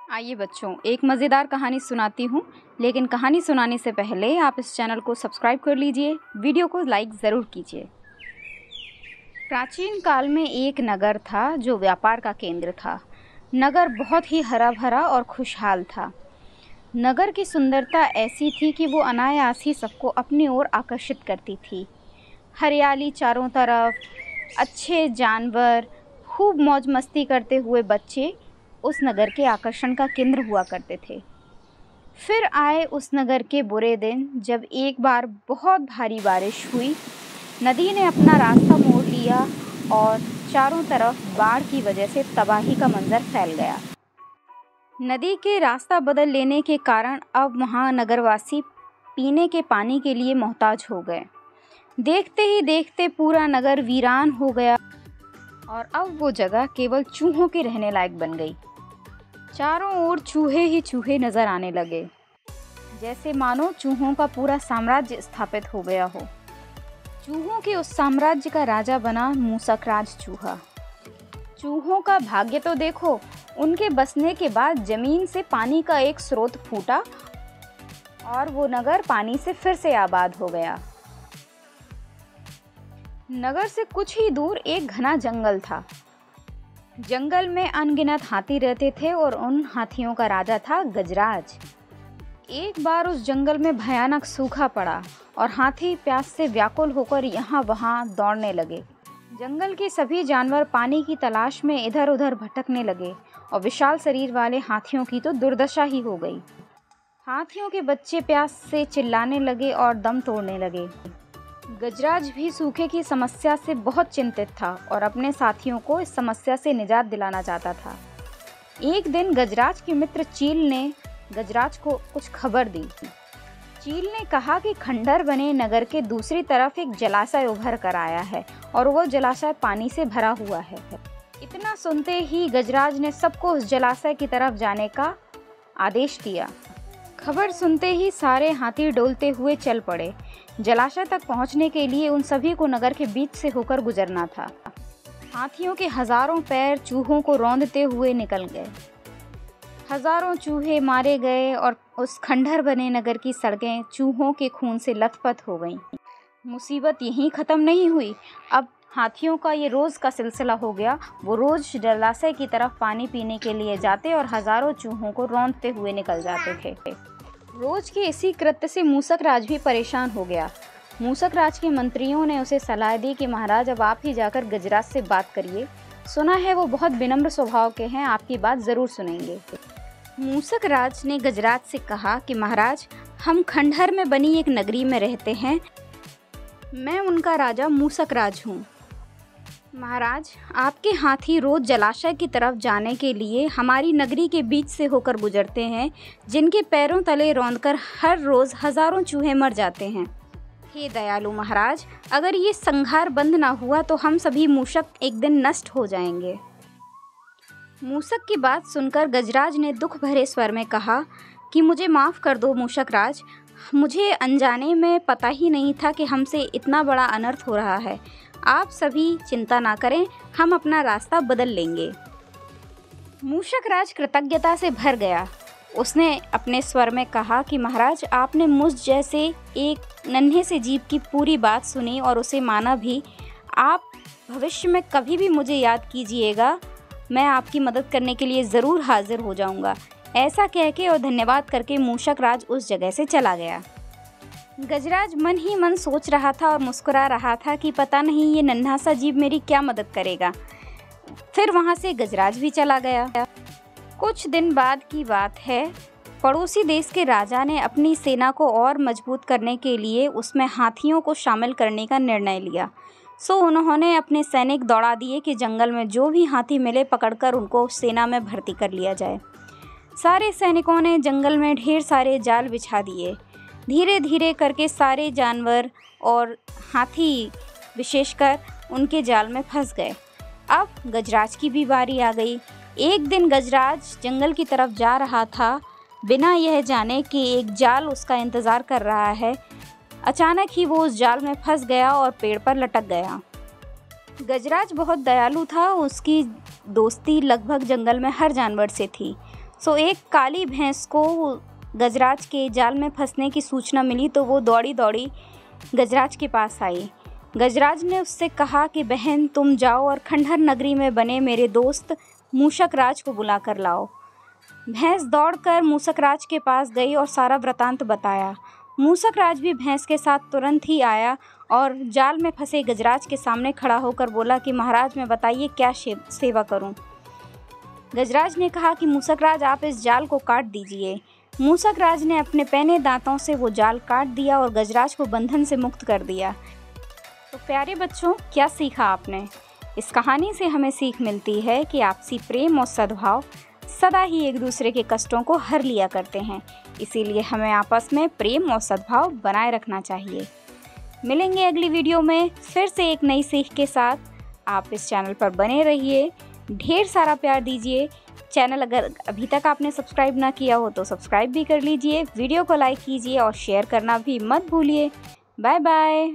आइए बच्चों, एक मज़ेदार कहानी सुनाती हूँ। लेकिन कहानी सुनाने से पहले आप इस चैनल को सब्सक्राइब कर लीजिए, वीडियो को लाइक ज़रूर कीजिए। प्राचीन काल में एक नगर था जो व्यापार का केंद्र था। नगर बहुत ही हरा भरा और खुशहाल था। नगर की सुंदरता ऐसी थी कि वो अनायास ही सबको अपनी ओर आकर्षित करती थी। हरियाली चारों तरफ, अच्छे जानवर, खूब मौज मस्ती करते हुए बच्चे उस नगर के आकर्षण का केंद्र हुआ करते थे। फिर आए उस नगर के बुरे दिन, जब एक बार बहुत भारी बारिश हुई। नदी ने अपना रास्ता मोड़ लिया और चारों तरफ बाढ़ की वजह से तबाही का मंजर फैल गया। नदी के रास्ता बदल लेने के कारण अब वहाँ नगरवासी पीने के पानी के लिए मोहताज हो गए। देखते ही देखते पूरा नगर वीरान हो गया और अब वो जगह केवल चूहों के रहने लायक बन गई। चारों ओर चूहे ही चूहे नजर आने लगे, जैसे मानो चूहों का पूरा साम्राज्य स्थापित हो गया हो। चूहों के उस साम्राज्य का राजा बना मूसक राज चूहा। चूहों का भाग्य तो देखो, उनके बसने के बाद जमीन से पानी का एक स्रोत फूटा और वो नगर पानी से फिर से आबाद हो गया। नगर से कुछ ही दूर एक घना जंगल था। जंगल में अनगिनत हाथी रहते थे और उन हाथियों का राजा था गजराज। एक बार उस जंगल में भयानक सूखा पड़ा और हाथी प्यास से व्याकुल होकर यहाँ वहाँ दौड़ने लगे। जंगल के सभी जानवर पानी की तलाश में इधर उधर भटकने लगे और विशाल शरीर वाले हाथियों की तो दुर्दशा ही हो गई। हाथियों के बच्चे प्यास से चिल्लाने लगे और दम तोड़ने लगे। गजराज भी सूखे की समस्या से बहुत चिंतित था और अपने साथियों को इस समस्या से निजात दिलाना चाहता था। एक दिन गजराज के मित्र चील ने गजराज को कुछ खबर दी। चील ने कहा कि खंडहर बने नगर के दूसरी तरफ एक जलाशय उभर कर आया है और वो जलाशय पानी से भरा हुआ है। इतना सुनते ही गजराज ने सबको उस जलाशय की तरफ जाने का आदेश दिया। खबर सुनते ही सारे हाथी डोलते हुए चल पड़े। जलाशय तक पहुंचने के लिए उन सभी को नगर के बीच से होकर गुजरना था। हाथियों के हजारों पैर चूहों को रौंदते हुए निकल गए। हजारों चूहे मारे गए और उस खंडहर बने नगर की सड़कें चूहों के खून से लथपथ हो गईं। मुसीबत यहीं ख़त्म नहीं हुई, अब हाथियों का ये रोज़ का सिलसिला हो गया। वो रोज़ जलाशय की तरफ पानी पीने के लिए जाते और हजारों चूहों को रौंदते हुए निकल जाते थे। रोज़ के इसी कृत्य से मूसक राज भी परेशान हो गया। मूसक राज के मंत्रियों ने उसे सलाह दी कि महाराज, अब आप ही जाकर गजराज से बात करिए। सुना है वो बहुत विनम्र स्वभाव के हैं, आपकी बात ज़रूर सुनेंगे। मूसक राज ने गजराज से कहा कि महाराज, हम खंडहर में बनी एक नगरी में रहते हैं। मैं उनका राजा मूसक राज हूँ। महाराज, आपके हाथी रोज जलाशय की तरफ जाने के लिए हमारी नगरी के बीच से होकर गुजरते हैं, जिनके पैरों तले रौंदकर हर रोज हजारों चूहे मर जाते हैं। हे दयालु महाराज, अगर ये संहार बंद ना हुआ तो हम सभी मूषक एक दिन नष्ट हो जाएंगे। मूसक की बात सुनकर गजराज ने दुख भरे स्वर में कहा कि मुझे माफ़ कर दो मूषक राज, मुझे अनजाने में पता ही नहीं था कि हमसे इतना बड़ा अनर्थ हो रहा है। आप सभी चिंता ना करें, हम अपना रास्ता बदल लेंगे। मूषक राज कृतज्ञता से भर गया। उसने अपने स्वर में कहा कि महाराज, आपने मुझ जैसे एक नन्हे से जीव की पूरी बात सुनी और उसे माना भी। आप भविष्य में कभी भी मुझे याद कीजिएगा, मैं आपकी मदद करने के लिए ज़रूर हाजिर हो जाऊंगा। ऐसा कह के और धन्यवाद करके मूषक राज उस जगह से चला गया। गजराज मन ही मन सोच रहा था और मुस्कुरा रहा था कि पता नहीं ये नन्हा सा जीव मेरी क्या मदद करेगा। फिर वहाँ से गजराज भी चला गया। कुछ दिन बाद की बात है, पड़ोसी देश के राजा ने अपनी सेना को और मजबूत करने के लिए उसमें हाथियों को शामिल करने का निर्णय लिया। सो उन्होंने अपने सैनिक दौड़ा दिए कि जंगल में जो भी हाथी मिले पकड़कर उनको सेना में भर्ती कर लिया जाए। सारे सैनिकों ने जंगल में ढेर सारे जाल बिछा दिए। धीरे धीरे करके सारे जानवर और हाथी विशेषकर उनके जाल में फंस गए। अब गजराज की भी बारी आ गई। एक दिन गजराज जंगल की तरफ जा रहा था, बिना यह जाने कि एक जाल उसका इंतज़ार कर रहा है। अचानक ही वो उस जाल में फंस गया और पेड़ पर लटक गया। गजराज बहुत दयालु था, उसकी दोस्ती लगभग जंगल में हर जानवर से थी। एक काली भैंस को गजराज के जाल में फंसने की सूचना मिली तो वो दौड़ी दौड़ी गजराज के पास आई। गजराज ने उससे कहा कि बहन, तुम जाओ और खंडहर नगरी में बने मेरे दोस्त मूषक राज को बुला कर लाओ। भैंस दौड़कर मूषक राज के पास गई और सारा वृतांत बताया। मूषक राज भी भैंस के साथ तुरंत ही आया और जाल में फंसे गजराज के सामने खड़ा होकर बोला कि महाराज, मैं बताइए क्या सेवा करूं। गजराज ने कहा कि मूषक राज, आप इस जाल को काट दीजिए। मूषक राज ने अपने पैने दांतों से वो जाल काट दिया और गजराज को बंधन से मुक्त कर दिया। तो प्यारे बच्चों, क्या सीखा आपने? इस कहानी से हमें सीख मिलती है कि आपसी प्रेम और सद्भाव सदा ही एक दूसरे के कष्टों को हर लिया करते हैं। इसीलिए हमें आपस में प्रेम और सद्भाव बनाए रखना चाहिए। मिलेंगे अगली वीडियो में फिर से एक नई सीख के साथ। आप इस चैनल पर बने रहिए, ढेर सारा प्यार दीजिए। चैनल अगर अभी तक आपने सब्सक्राइब ना किया हो तो सब्सक्राइब भी कर लीजिए। वीडियो को लाइक कीजिए और शेयर करना भी मत भूलिए। Bye bye.